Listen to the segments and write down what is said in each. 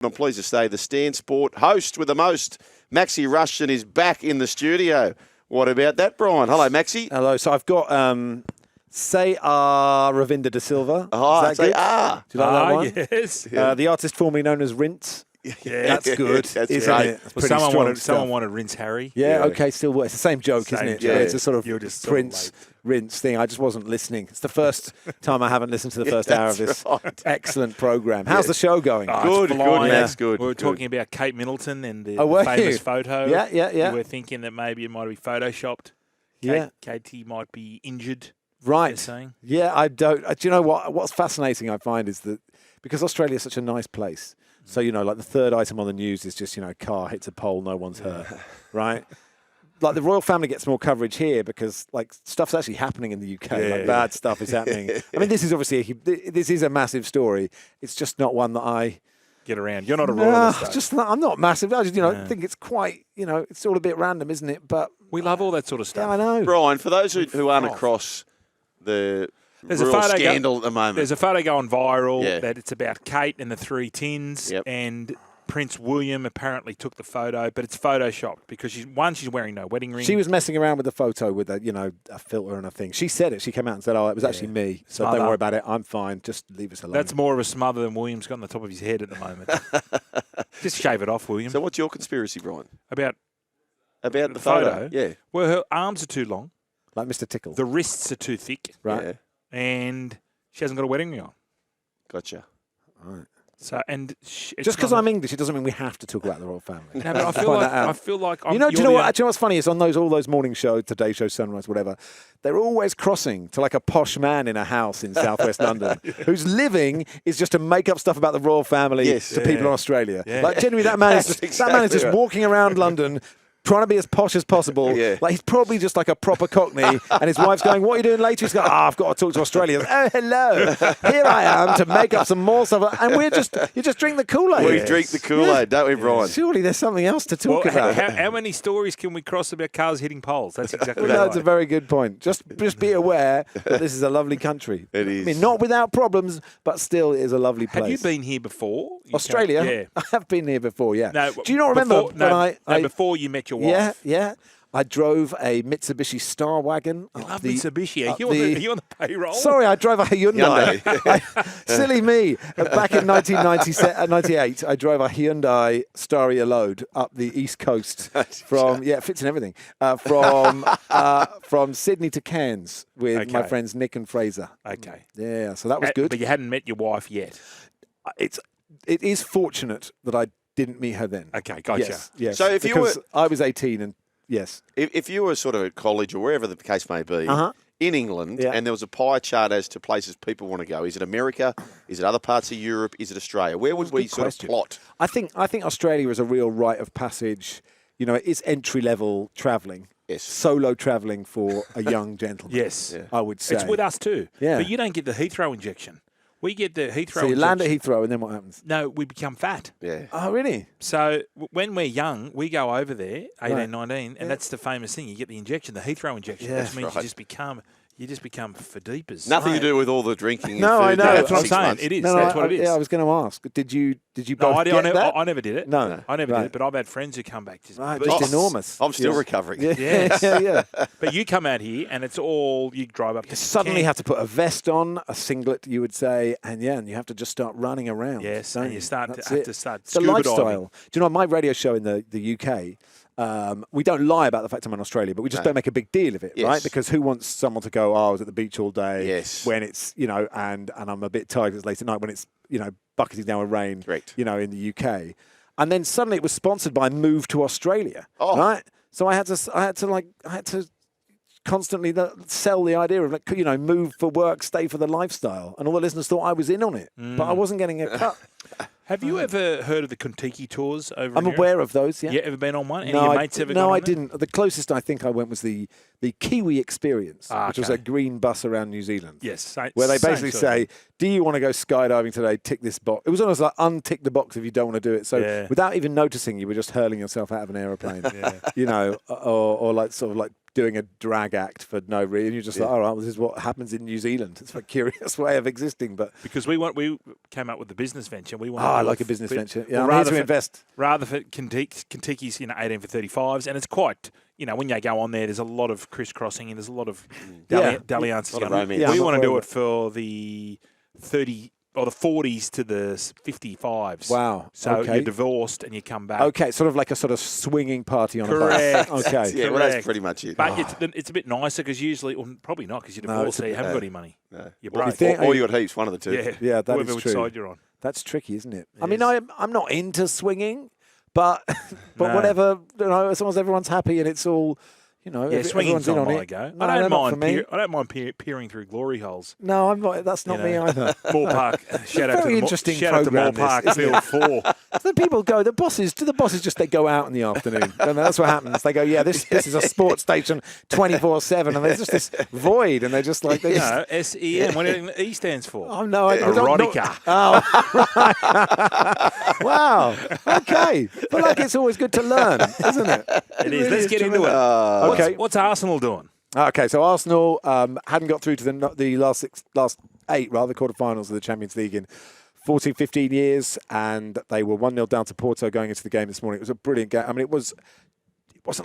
I'm pleased to say the Stan Sport host with the most, Maxi Rushden, is back in the studio. What about that, Brian? Hello, Maxi. Hello. So I've got Ravinda De Silva. Oh, Is that good? Do you like that one? Yes. The artist formerly known as Rinse. Yeah, That's good, That's isn't great. it? It's Well, pretty someone strong wanted stuff. Rinse Harry. Yeah, okay, still works. It's the same joke, isn't it? joke. It's a sort You're of just sort of Prince Rinse thing. I just wasn't listening. It's the first time I haven't listened to the first hour of this right. excellent program. How's the show going? Oh, Good, it's good, flying. Max, good. We were good. talking about Kate Middleton and the were famous you? photo. Yeah. You were thinking that maybe it might be photoshopped. Katie might be injured. Right. They're saying. Yeah, I don't. Do you know what? What's fascinating I find is that because Australia is such a nice place, so, like the third item on the news is just, a car hits a pole, no one's hurt, right? Like the royal family gets more coverage here because stuff's actually happening in the UK. Bad stuff is happening. I mean, this is obviously this is a massive story. It's just not one that I Get around. You're not a royalist. I'm not massive. I just think it's quite it's all a bit random, isn't it? But we love all that sort of stuff. yeah, I know. Brian, for those who aren't across the There's a royal photo scandal at the moment. There's a photo going viral Yeah. that it's about Kate and the three tins, and Prince William apparently took the photo, but it's photoshopped because she's wearing no wedding ring. She was messing around with the photo with a filter and a thing. She said it. She came out and said, "Oh, it was actually me. So don't worry about it. I'm fine. Just leave us alone." That's more of a smother than William's got on the top of his head at the moment. Just shave it off, William. So what's your conspiracy, Brian? About the photo? Yeah. Well, her arms are too long. Like Mr. Tickle. The wrists are too thick. Right. Yeah. And she hasn't got a wedding ring on. Gotcha. All right. So Just because I'm English, it doesn't mean we have to talk about the royal family. No, but I feel like I'm, do you know what's funny is on all those morning shows, Today Show, Sunrise, whatever, they're always crossing to like a posh man in a house in southwest London whose living is just to make up stuff about the royal family to people in Australia. Yeah. Like genuinely, that man is just right. walking around London. Trying to be as posh as possible. Yeah. Like he's probably just like a proper Cockney, and his wife's going, "What are you doing later?" He's going, "I've got to talk to Australia." Oh, hello, here I am to make up some more stuff, and you just drink the Kool-Aid. We drink the Kool-Aid, don't we, Brian? Surely there's something else to talk about. How many stories can we cross about cars hitting poles? That's exactly Well, right. that's a very good point. Just be aware that this is a lovely country. It is. I mean, not without problems, but still it is a lovely place. Have you been here before? Australia? Yeah. I have been here before, yeah. No, do you not remember before you met your wife? Yeah. I drove a Mitsubishi Star Wagon. You love Mitsubishi. Are you on the payroll? Sorry, I drove a Hyundai. Silly me. Back in 1998, I drove a Hyundai JLloyd up the East Coast from, it fits in everything, from Sydney to Cairns with my friends Nick and Fraser. Okay. Yeah, so that was good. But you hadn't met your wife yet. It is fortunate that I didn't meet her then. Okay, gotcha. Yes. So if I was 18 and yes. If you were sort of at college or wherever the case may be, in England, and there was a pie chart as to places people want to go, is it America? Is it other parts of Europe? Is it Australia? Where would we sort of plot? I think Australia is a real rite of passage. It is entry-level travelling. Yes. Solo travelling for a young gentleman. Yes. Yeah. I would say. It's with us too. Yeah. But you don't get the Heathrow injection. We get the Heathrow injection. So you land at Heathrow and then what happens? No, we become fat. Yeah. Oh, really? So when we're young, we go over there, 18, 19, and that's the famous thing. You get the injection, the Heathrow injection. Yeah. Which means you just become for deepers. Nothing to do with all the drinking. No, I know. That's what I'm saying. It is. That's what it is. Yeah, I was going to ask. Did you No, both get that? I never did it. No. I never did it, but I've had friends who come back. Just enormous. I'm still recovering. Yeah. But you come out here and it's all, you drive up to You suddenly have to put a vest on, a singlet, you would say, and you have to just start running around. Yes, don't and you start That's to have it. to start It's the scuba lifestyle. diving. Do you know, on my radio show in the UK, we don't lie about the fact I'm in Australia, but we just don't make a big deal of it, right? Because who wants someone to go, I was at the beach all day when it's, and I'm a bit tired 'cause it's late at night when it's, bucketing down with rain, Correct. in the UK. And then suddenly it was sponsored by Move to Australia, right? So I had to constantly sell the idea of move for work, stay for the lifestyle, and all the listeners thought I was in on it, but I wasn't getting a cut. Have you ever heard of the Contiki Tours over I'm in aware of those, yeah. You ever been on one? Any of your mates ever gone No, on I it? didn't. The closest I think I went was the Kiwi Experience, which was a green bus around New Zealand. Yes. Where they basically say, do you want to go skydiving today? Tick this box. It was almost like untick the box if you don't want to do it. So without even noticing, you were just hurling yourself out of an aeroplane, you know, or like sort of like doing a drag act for no reason. You're just like, all right, well, this is what happens in New Zealand. It's a curious way of existing, but because we came up with the business venture. We want I like a business venture. Yeah, well, I'm here to invest. Rather for Contiki's 18 for 35s, and it's quite. You know, when you go on there's a lot of crisscrossing and there's a lot of dalliances. We want to do it for the 30 or the 40s to the 55s. Wow. So you're divorced and you come back. Okay, sort of like a sort of swinging party on Correct. a bus. Okay. Yeah, well, that's pretty much it. But it's a bit nicer because usually, well, probably not because you're divorced, so you haven't got any money. No. You're broke. Or you got heaps, one of the two. Yeah, that whoever is true. side you're on. That's tricky, isn't it? I mean, I'm not into swinging, but whatever, you know, as long as everyone's happy and it's all... You know, swinging's in not on my it. go. No, I don't mind peering through glory holes. No, I'm not. That's not me either. Moore Park. Shout out to Moore Park Field 4. The people go. The bosses just they go out in the afternoon, and that's what happens. They go, this is a sports station 24/7, and there's just this void, and they're just like SEM. What do E stands for? Oh no, erotica. Wow. Okay, but like it's always good to learn, isn't it? It is. Let's get into it. Okay. What's Arsenal doing? Okay, so Arsenal hadn't got through to the last 8 quarterfinals of the Champions League in 14, 15 years, and they were 1-0 down to Porto going into the game this morning. It was a brilliant game. I mean, it wasn't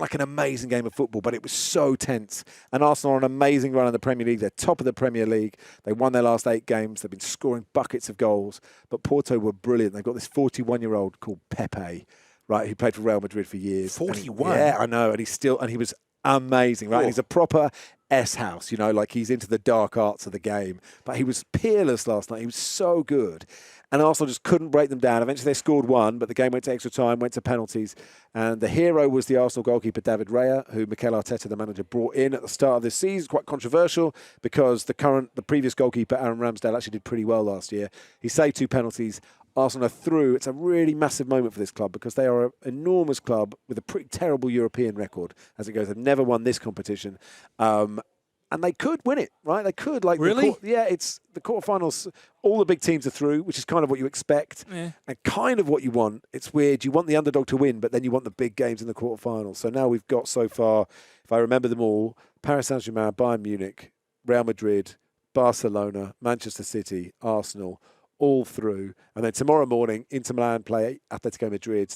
like an amazing game of football, but it was so tense. And Arsenal are on an amazing run in the Premier League. They're top of the Premier League. They won their last 8 games. They've been scoring buckets of goals, but Porto were brilliant. They've got this 41-year-old called Pepe, right, who played for Real Madrid for years. 41? Yeah, I know. And he was amazing, right? He's a proper S-house, you know, like he's into the dark arts of the game. But he was peerless last night. He was so good. And Arsenal just couldn't break them down. Eventually they scored 1, but the game went to extra time, went to penalties. And the hero was the Arsenal goalkeeper, David Raya, who Mikel Arteta, the manager, brought in at the start of this season. Quite controversial because the previous goalkeeper, Aaron Ramsdale, actually did pretty well last year. He saved 2 penalties. Arsenal are through. It's a really massive moment for this club because they are an enormous club with a pretty terrible European record as it goes. They've never won this competition. And they could win it, right? They could. Really? It's the quarterfinals. All the big teams are through, which is kind of what you expect and kind of what you want. It's weird. You want the underdog to win, but then you want the big games in the quarterfinals. So now we've got so far, if I remember them all, Paris Saint-Germain, Bayern Munich, Real Madrid, Barcelona, Manchester City, Arsenal, all through. And then tomorrow morning, Inter Milan play Atletico Madrid.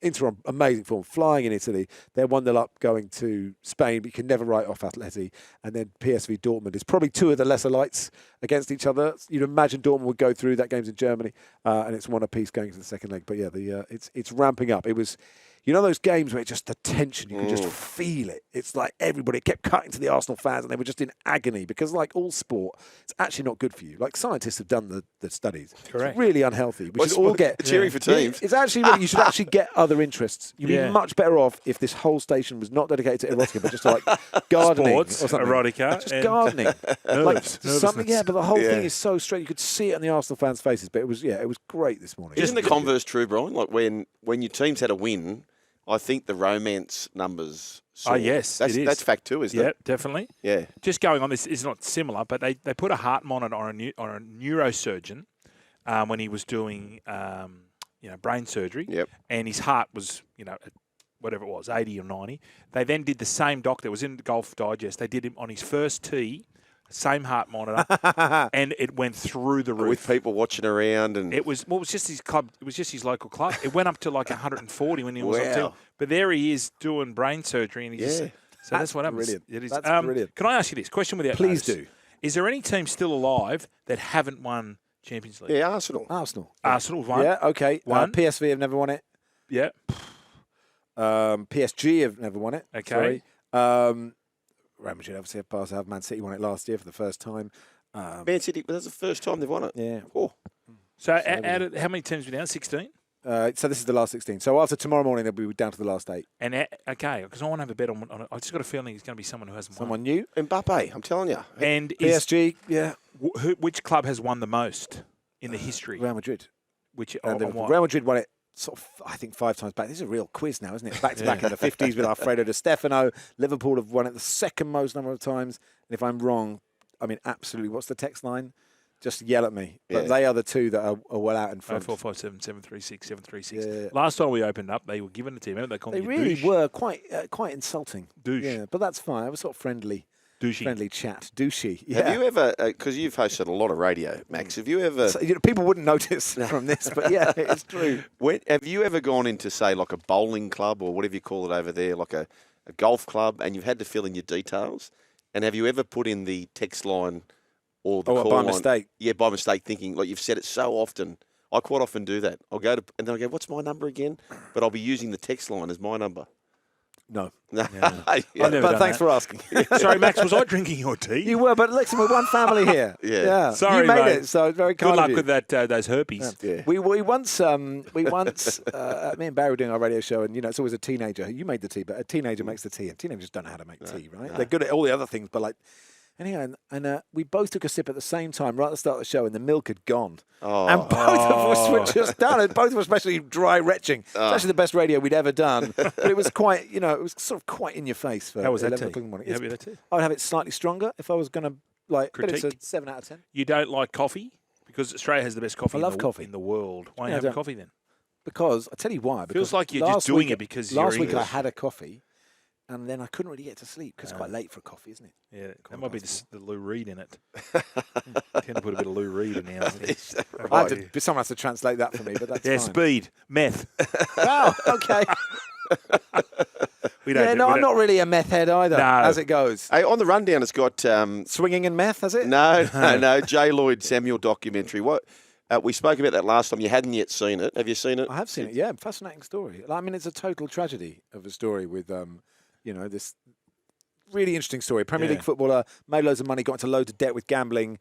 Inter on amazing form, flying in Italy. They're 1-0 up going to Spain, but you can never write off Atleti. And then PSV Dortmund is probably 2 of the lesser lights against each other. You'd imagine Dortmund would go through. That game's in Germany, and it's 1 apiece going to the second leg. But yeah, it's ramping up. It was... You know those games where it's just the tension, you can just feel it. It's like everybody kept cutting to the Arsenal fans and they were just in agony because like all sport, it's actually not good for you. Like scientists have done the studies. Correct. It's really unhealthy. We should all get... Cheering for teams. It's actually really... You should actually get other interests. You'd be much better off if this whole station was not dedicated to erotica, but just to like gardening Sports, or something. Erotica. Just gardening. Like something, but the whole thing is so straight. You could see it on the Arsenal fans' faces, but it was great this morning. Isn't the converse true, Brian? Like when your teams had a win... I think the romance numbers. Oh, yes, it is. That's fact too, isn't it? Yeah, definitely. Yeah. Just going on, this is not similar, but they put a heart monitor on a neurosurgeon when he was doing brain surgery. Yep. And his heart was whatever it was, 80 or 90. They then did the same doctor. It was in the Golf Digest. They did him on his first tee. Same heart monitor, and it went through the roof with people watching around, and it was just his club. It was just his local club. It went up to like 140 when he was on team. But there he is doing brain surgery, and so that's what happens. Brilliant. It is. That's brilliant. Can I ask you this question without Please notice? do. Is there any team still alive that haven't won Champions League? Yeah, Arsenal. Arsenal's won. Yeah, okay. One. PSV have never won it. Yeah. PSG have never won it. Okay. Sorry. Real Madrid obviously have Man City won it last year for the first time. Man City, but that's the first time they've won it. Yeah. Oh. So how many teams are we down? 16? So this is the last 16. So after tomorrow morning, they'll be down to the last 8. And okay, because I want to have a bet on I just got a feeling it's going to be someone who hasn't won. Someone new? Mbappe, I'm telling you. And PSG, yeah. Which club has won the most in the history? Real Madrid. Real Madrid won it. Sort of, I think 5 times back. This is a real quiz now, isn't it? Back to back in the 50s with Alfredo Di Stefano. Liverpool have won it the second most number of times. And if I'm wrong, I mean, absolutely. What's the text line? just yell at me. But they are the two that are well out in front. 0457 736 736. Yeah. Last time we opened up, they were giving it to you. Remember they called you really douche? were quite insulting. Douche. Yeah, but that's fine. It was sort of friendly. Douchey. Friendly chat. Douchey. Yeah. Have you ever, because you've hosted a lot of radio, Max, have you ever... So, people wouldn't notice from this, but yeah, it's true. Have you ever gone into, say, like a bowling club or whatever you call it over there, like a golf club, and you've had to fill in your details? And have you ever put in the text line or the call by line? mistake? Yeah, by mistake, thinking, like, you've said it so often. I quite often do that. I'll go to, and then I go, what's my number again? But I'll be using the text line as my number. No. Yeah. But thanks for asking. Sorry, Max, was I drinking your tea? You were, but listen, we're one family here. Yeah. Sorry, you made mate. it, so very kind Good luck of you. with that. Those herpes. Yeah. We once, me and Barry were doing our radio show, and it's always a teenager. You made the tea, but a teenager makes the tea, and teenagers don't know how to make tea, right? No. They're good at all the other things, but anyhow, and we both took a sip at the same time right at the start of the show, and the milk had gone. Oh. And both of us were just done. And both of us especially dry retching. It's actually the best radio we'd ever done. But it was quite, it was sort of quite in your face for How was that 11 tea? o'clock in the morning. You happy with that tea? I would have it slightly stronger if I was going to, but it's a Critique? 7 out of 10. You don't like coffee? Because Australia has the best coffee, I love coffee. in the world. Why Yeah, I don't you have don't. coffee then? Because, I'll tell you why. Because Feels like you're just last doing week- it because Last you're week I English. had a coffee, and then I couldn't really get to sleep because it's quite late for a coffee, isn't it? Yeah, that might be the Lou Reed in it. I tend to put a bit of Lou Reed in there. Someone has to translate that for me, but that's Yeah, fine. speed, meth. Oh, okay. We don't. Yeah, no, I'm not really a meth head either, No. as it goes. Hey, on the rundown, it's got... Swinging and meth, has it? No, JLloyd Samuel documentary. What we spoke about that last time. You hadn't yet seen it. Have you seen it? I have seen it, yeah. Fascinating story. I mean, it's a total tragedy of a story with, this really interesting story. Premier League footballer, made loads of money, got into loads of debt with gambling.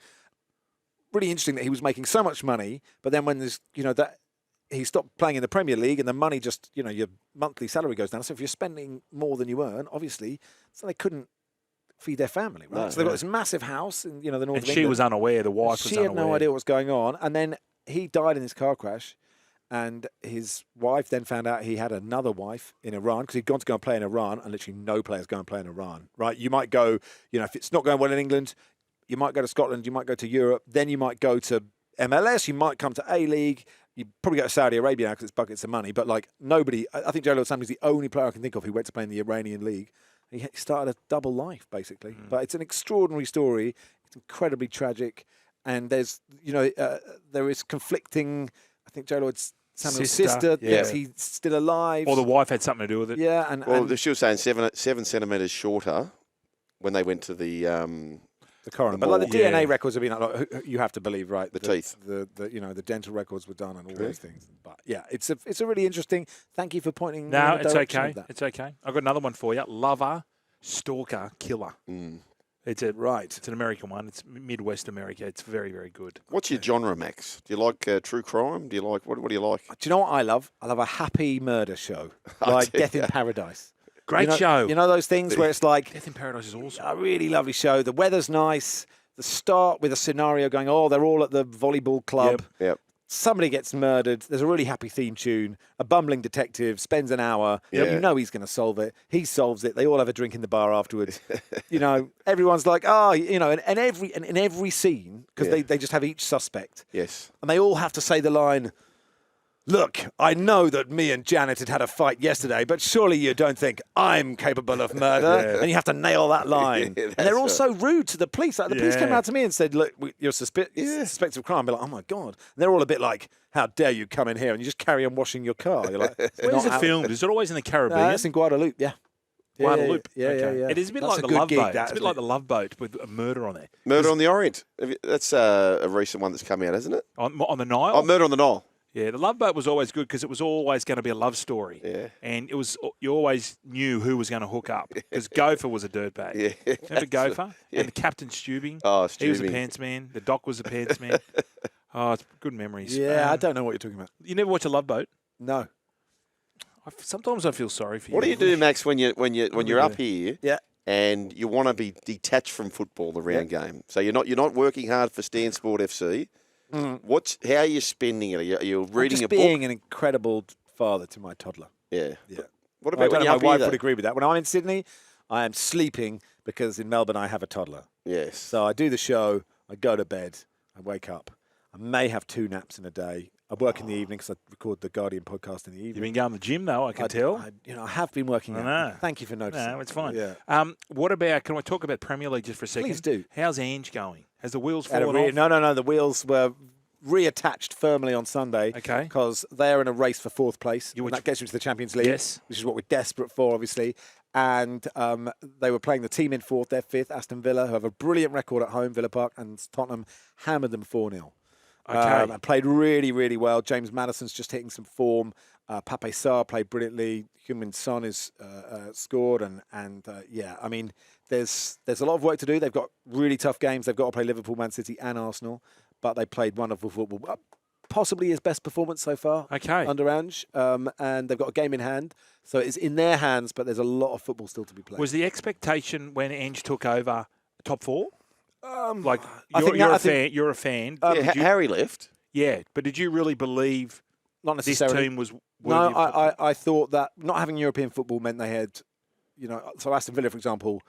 Really interesting that he was making so much money, but then when there's, that he stopped playing in the Premier League and the money just, your monthly salary goes down. So if you're spending more than you earn, obviously, so they couldn't feed their family, right? No, so they've got this massive house in, the north of And England. she was unaware. The wife was She unaware. had no idea what was going on. And then he died in this car crash. And his wife then found out he had another wife in Iran because he'd gone to go and play in Iran, and literally no players go and play in Iran, right? You might go, if it's not going well in England, you might go to Scotland, you might go to Europe, then you might go to MLS, you might come to A-League, you probably go to Saudi Arabia now because it's buckets of money, but nobody, I think JLloyd Samuel is the only player I can think of who went to play in the Iranian league. He started a double life, basically. But it's an extraordinary story. It's incredibly tragic. And there's, there is conflicting, I think JLloyd Samuel's sister thinks he's still alive. Or the wife had something to do with it. Yeah. And she was saying 7 centimetres shorter when they went to the coroner. But the DNA records have been, you have to believe, right? The teeth. The dental records were done and all those things. But yeah, it's a really interesting. Thank you for pointing. No, in the it's direction okay. of that. It's okay. I've got another one for you. Lover, stalker, killer. It's It's an American one. It's Midwest America. It's very, very good. What's your genre, Max? Do you like true crime? Do you like what do you like? Do you know what I love? I love a happy murder show, like Death in Paradise. Great show. You know those things where it's like Death in Paradise is awesome. a really lovely show. The weather's nice. The start with a scenario going, they're all at the volleyball club. Yep. Somebody gets murdered. There's a really happy theme tune. A bumbling detective spends an hour. Yeah. You know he's going to solve it. He solves it. They all have a drink in the bar afterwards. Everyone's like, and in every scene, because they just have each suspect. Yes. And they all have to say the line, "Look, I know that me and Janet had a fight yesterday, but surely you don't think I'm capable of murder?" And you have to nail that line. And they're all so rude to the police. Like the police came out to me and said, "Look, you're suspected of crime." I'd be like, "Oh my God!" And they're all a bit like, "How dare you come in here?" And you just carry on washing your car. You're like, Where's it filmed? Is it always in the Caribbean? That's in Guadalupe. Yeah. Guadalupe. Yeah. It is a bit That's like a the good Love gig, Boat. that, It's a bit isn't like it? the Love Boat with a murder on there. Murder on the Orient. That's a recent one that's come out, isn't it? On the Nile? Oh, Murder on the Nile. Yeah, the Love Boat was always good because it was always going to be a love story. Yeah. And you always knew who was going to hook up because Gopher was a dirtbag. Yeah. Remember Gopher? Yeah. And the Captain Stubing? Oh, He was a Stubing. pants man. The Doc was a pants man. Oh, it's good memories. Yeah, I don't know what you're talking about. You never watch a Love Boat? No. Sometimes I feel sorry for you. What do you do, Max, when you're up here? Yeah. And you want to be detached from football, the round game. So you're not working hard for Stan Sport FC. How are you spending it? Are you reading a book? being an incredible father to my toddler. Yeah. Yeah. What I about don't when know you're my up wife here? would agree with that. When I'm in Sydney, I am sleeping because in Melbourne I have a toddler. Yes. So I do the show, I go to bed, I wake up. I may have 2 naps in a day. I work in the evening because I record the Guardian podcast in the evening. You've been going to the gym, though, I can tell. I have been working out. Thank you for noticing. No, it's fine. Yeah. What about, can I talk about Premier League just for a second? Please do. How's Ange going? Has the wheels fallen off? No. The wheels were reattached firmly on Sunday. Okay. Because they're in a race for 4th place. And that gets you to the Champions League. Yes. Which is what we're desperate for, obviously. And they were playing the team in 4th. They're 5th. Aston Villa, who have a brilliant record at home, Villa Park. And Tottenham hammered them 4-0. Okay. And played really, really well. James Maddison's just hitting some form. Pape Sarr played brilliantly. Heung-min Son is scored. And I mean, there's a lot of work to do. They've got really tough games. They've got to play Liverpool, Man City and Arsenal. But they played wonderful football. Possibly his best performance so far under Ange. And they've got a game in hand. So it's in their hands, but there's a lot of football still to be played. Was the expectation when Ange took over top 4? You're a fan. Harry left. Yeah, but did you really believe not necessarily. This team was worthy No, of I thought that not having European football meant they had, so Aston Villa, for example,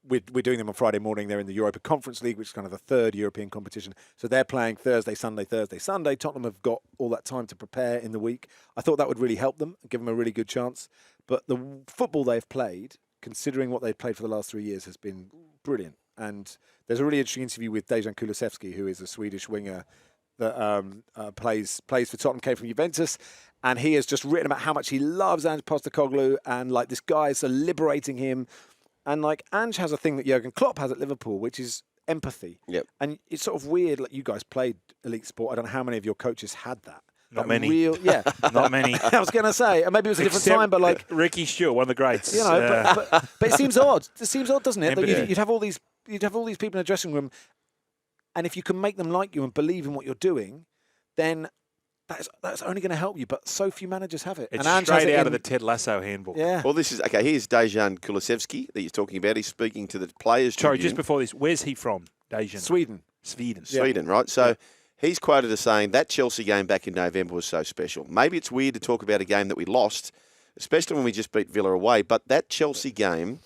we're doing them on Friday morning. They're in the Europa Conference League, which is kind of the 3rd European competition. So they're playing Thursday, Sunday. Tottenham have got all that time to prepare in the week. I thought that would really help them, give them a really good chance. But the football they've played, considering what they've played for the last 3 years, has been brilliant. And there's a really interesting interview with Dejan Kulusevski, who is a Swedish winger that plays for Tottenham, came from Juventus. And he has just written about how much he loves Ange Postecoglou and like this guy is liberating him. And like Ange has a thing that Jurgen Klopp has at Liverpool, which is empathy. Yep. And it's sort of weird. Like you guys played elite sport. I don't know how many of your coaches had that. Not many. Not many. I was going to say, maybe it was a different time, but like Ricky Stewart, one of the greats. But it seems odd. It seems odd, doesn't it? That you'd have all these people in a dressing room, and if you can make them like you and believe in what you're doing, then that's only going to help you. But so few managers have it. It's and straight out of the Ted Lasso handbook. Yeah. Well, this is okay. Here's Dejan Kulusevski that you're talking about. He's speaking to the players. Sorry, Tribune. just before this, where's he from? Dejan. Sweden, right? So he's quoted as saying that Chelsea game back in November was so special. Maybe it's weird to talk about a game that we lost, especially when we just beat Villa away. But that Chelsea game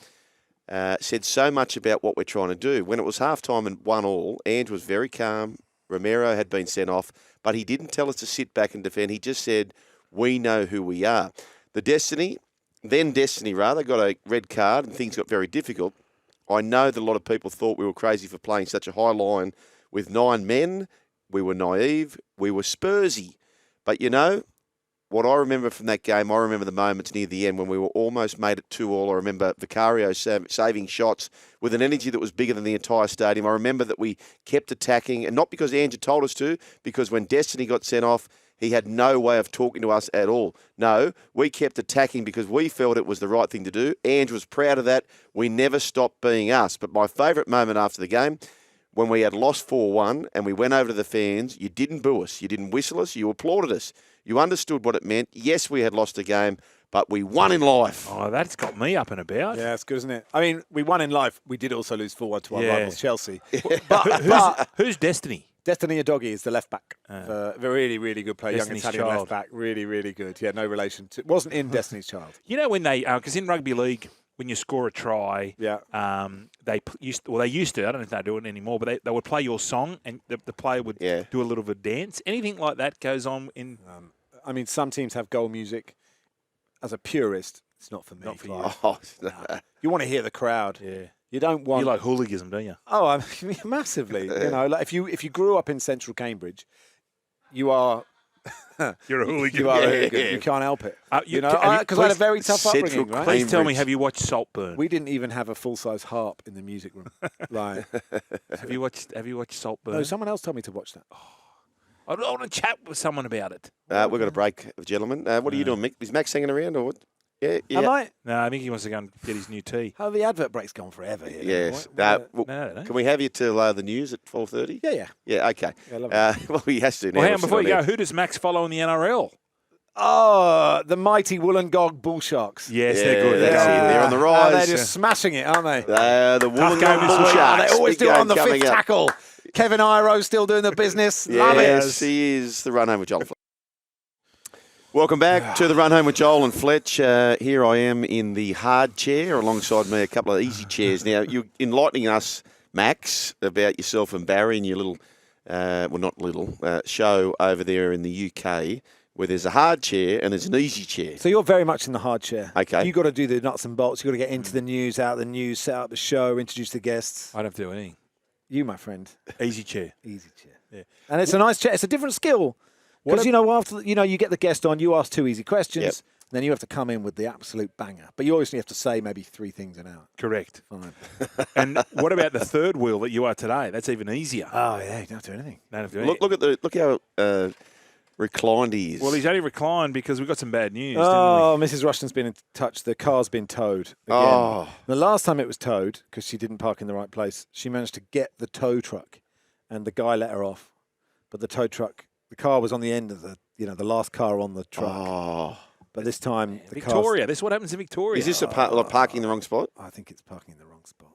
said so much about what we're trying to do. When it was half-time and 1-1, Ange was very calm. Romero had been sent off, but he didn't tell us to sit back and defend. He just said, we know who we are. Destiny got a red card and things got very difficult. I know that a lot of people thought we were crazy for playing such a high line with 9 men. We were naive. We were Spursy. But what I remember from that game, I remember the moments near the end when we were almost made it 2-2. I remember Vicario saving shots with an energy that was bigger than the entire stadium. I remember that we kept attacking, and not because Ange told us to, because when Destiny got sent off, he had no way of talking to us at all. No, we kept attacking because we felt it was the right thing to do. Ange was proud of that. We never stopped being us. But my favourite moment after the game, when we had lost 4-1 and we went over to the fans, you didn't boo us. You didn't whistle us. You applauded us. You understood what it meant. Yes, we had lost a game, but we won in life. Oh, that's got me up and about. Yeah, it's good, isn't it? I mean, we won in life. We did also lose 4-1 to our rivals, Chelsea. Who's Destiny? Destiny Udogie is the left back. A really, really good player. Destiny's young Italian child. left back. Really, really good. Yeah, no relation to. Wasn't in Destiny's Child. When they, because in rugby league, when you score a try, they used to, I don't know if they do it anymore, but they would play your song and the player would do a little bit of dance. Anything like that goes on in. I mean, some teams have goal music. As a purist, it's not for me. Not for you. Oh, You want to hear the crowd. Yeah. You don't want. You like hooliganism, don't you? Oh, I mean, massively. Like if you grew up in central Cambridge, you are. You're a hooligan. You are a hooligan. You can't help it. Because I had a very tough upbringing, right? Please tell me, have you watched Saltburn? We didn't even have a full-size harp in the music room. Like, have you watched Saltburn? No, someone else told me to watch that. I want to chat with someone about it. We've got a break, gentlemen. What are you doing, Mick? Is Max hanging around or what? Yeah. Am I? No, I think he wants to go and get his new tea. Oh, the advert break's gone forever here. Yes. No. Can we have you till the news at 4:30? Yeah. Yeah, okay. Yeah, lovely. Well, he has to now. Well, hang on, before you go, who does Max follow in the NRL? Oh, the mighty Wollongong Bull Sharks. Yes, they're good. They're on the rise. They're just smashing it, aren't they? They're the Wollongong Bull Sharks. They always do it on the fifth tackle. Kevin Iroh still doing the business. Love it. Yes, he is. The run home with Joel and Fletch. Welcome back to the run home with Joel and Fletch. Here I am in the hard chair, alongside me a couple of easy chairs. Now, you're enlightening us, Max, about yourself and Barry and your little well, not little, show over there in the UK where there's a hard chair and there's an easy chair. So you're very much in the hard chair. Okay. You've got to do the nuts and bolts. You've got to get into the news, out of the news, set up the show, introduce the guests. I don't have to do anything. You, my friend. Easy chair. Easy chair. Yeah. And it's a nice chair. It's a different skill. Because, after, you get the guest on, you ask 2 easy questions. Yep. Then you have to come in with the absolute banger. But you obviously have to say maybe 3 things an hour. Correct. Fine. And what about the third wheel that you are today? That's even easier. Oh, yeah. You don't have to do anything. Don't have to do anything. Look how reclined he is. Well, he's only reclined because we've got some bad news, Oh, didn't we? Mrs. Rushden's been in touch. The car's been towed again. Oh. The last time it was towed, because she didn't park in the right place, she managed to get the tow truck, and the guy let her off. But the tow truck, the car was on the end of the last car on the truck. Oh. But this time, the Victoria. This is what happens in Victoria. Is this like parking in the wrong spot? I think it's parking in the wrong spot.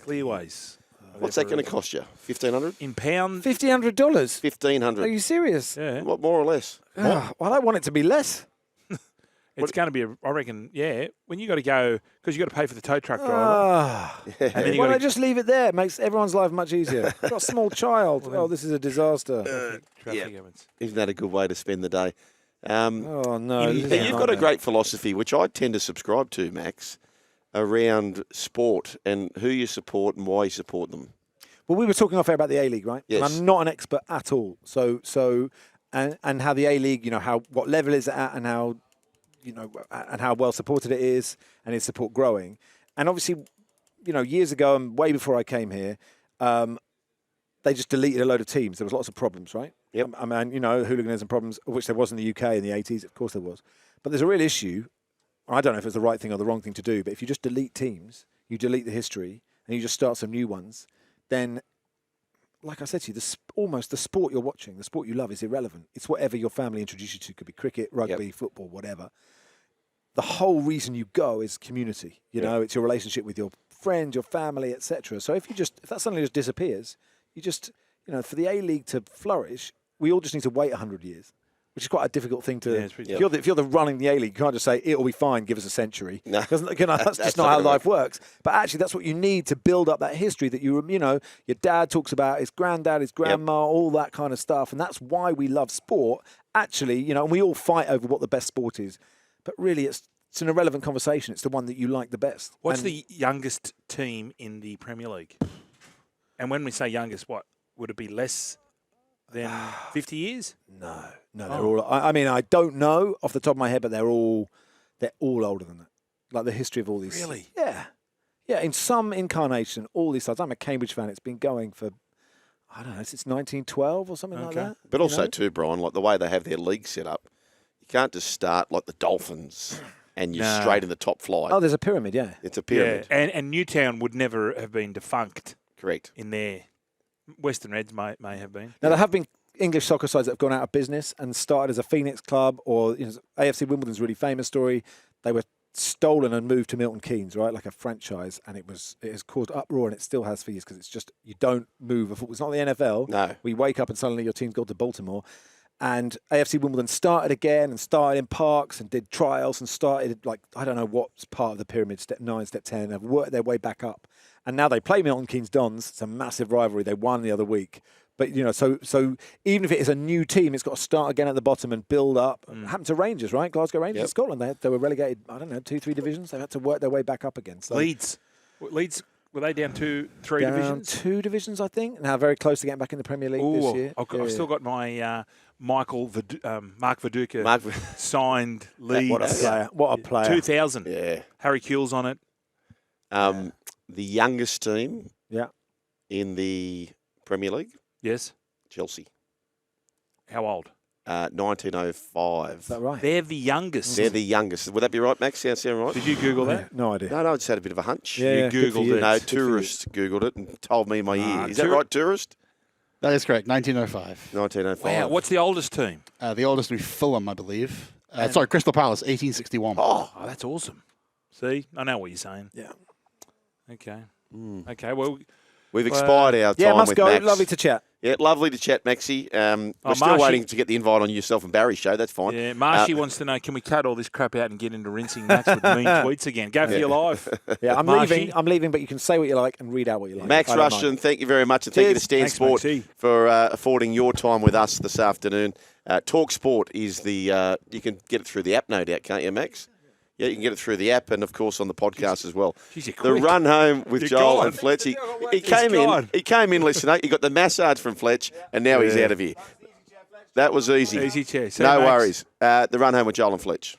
Clearways? What's that going to cost you? $1,500? In pound? $1,500. $1,500. Are you serious? Yeah. What, more or less? Well, I want it to be less. It's going to be, I reckon, when you got to go, because you got to pay for the tow truck driver. And then you why gotta- don't I just leave it there? It makes everyone's life much easier. I've got a small child. Oh, this is a disaster. Traffic happens. Isn't that a good way to spend the day? Oh, no. You- this is You've a got a nightmare. great philosophy, which I tend to subscribe to, Max, around sport and who you support and why you support them. Well, we were talking off air about the A-League, right? Yes. And I'm not an expert at all. And how the A-League, what level is it at and how, and how well supported it is and its support growing. And obviously, years ago and way before I came here, they just deleted a load of teams. There was lots of problems, right? Yep. I mean, hooliganism problems, which there was in the UK in the 80s. Of course there was. But there's a real issue. I don't know if it's the right thing or the wrong thing to do, but if you just delete teams, you delete the history, and you just start some new ones, then, like I said to you, almost the sport you're watching, the sport you love is irrelevant. It's whatever your family introduced you to. It could be cricket, rugby, football, whatever. The whole reason you go is community. It's your relationship with your friends, your family, etc. So if that suddenly just disappears, you just, for the A-League to flourish, we all just need to wait 100 years, which is quite a difficult thing to. Yeah, it's pretty- if you're the running the A-League, you can't just say it'll be fine. Give us a century. No. That's just not That's how not life works. But actually, that's what you need to build up that history that your dad talks about, his granddad, his grandma, all that kind of stuff, and that's why we love sport. Actually, and we all fight over what the best sport is, but really, it's an irrelevant conversation. It's the one that you like the best. What's the youngest team in the Premier League? And when we say youngest, what? Would it be less than 50 years? No, they're all. I mean, I don't know off the top of my head, but they're all older than that. Like the history of all these. Really? Yeah. In some incarnation, all these sides. I'm a Cambridge fan. It's been going for, I don't know, since 1912 or something like that. But also, too, Brian, like the way they have their league set up, you can't just start like the Dolphins and you're straight in the top flight. Oh, there's a pyramid. Yeah. It's a pyramid. Yeah, and Newtown would never have been defunct Correct. in there. Western Reds may have been. Now there have been English soccer sides that have gone out of business and started as a Phoenix club, or AFC Wimbledon's a really famous story. They were stolen and moved to Milton Keynes, right, like a franchise, and it has caused uproar, and it still has for years because it's just you don't move. It's not the NFL. No. We wake up and suddenly your team's gone to Baltimore. And AFC Wimbledon started again and started in parks and did trials and started I don't know what's part of the pyramid, step 9, step 10, have worked their way back up. And now they play Milton Keynes Dons. It's a massive rivalry. They won the other week. But, so even if it is a new team, it's got to start again at the bottom and build up. It happened to Rangers, right? Glasgow Rangers in Scotland. They were relegated, 2-3 divisions. They had to work their way back up again. So Leeds, were they down 2-3 divisions? 2 divisions, I think. Now very close to getting back in the Premier League this year. I've still got my Mark Viduka Mark signed Leeds. What a player. 2000. Yeah. Harry Kewell's on it. The youngest team Yeah. in the Premier League, Yes. Chelsea, How old? 1905. Is that right? They're the youngest. They're the youngest. Would that be right, Max? Sound right? Did you Google that? No idea. No, I just had a bit of a hunch. Yeah, good for Googled you. it. No, Good for you. tourists Googled it and told me in my ear. Is that right, tourist? That is correct, 1905. 1905. Wow. What's the oldest team? The oldest would be Fulham, I believe. Crystal Palace, 1861. Oh, that's awesome. See, I know what you're saying. Yeah. Okay. Okay. Well, We've expired our time Yeah, must with go. Max. Lovely to chat. Yeah, lovely to chat, Maxie. We're still Marshy- waiting to get the invite on yourself and Barry's show. That's fine. Yeah, Marshy wants to know, can we cut all this crap out and get into rinsing Max with mean tweets again? Go for your life. Yeah, I'm Marshy. leaving, but you can say what you like and read out what you like. Max I don't Rushden, mind. thank you very much. And thank you to Stan Thanks, Sport Maxie. for affording your time with us this afternoon. Talk Sport is the, you can get it through the app, no doubt, can't you, Max? Yeah, you can get it through the app and, of course, on the podcast as well. Jeez, you're The quick. run home with You're Joel gone. and Fletch. He He's came in. gone. He came in, listener. He got the massage from Fletch, and now he's out of here. That was easy. Easy chair. See you, No Max. worries. The run home with Joel and Fletch.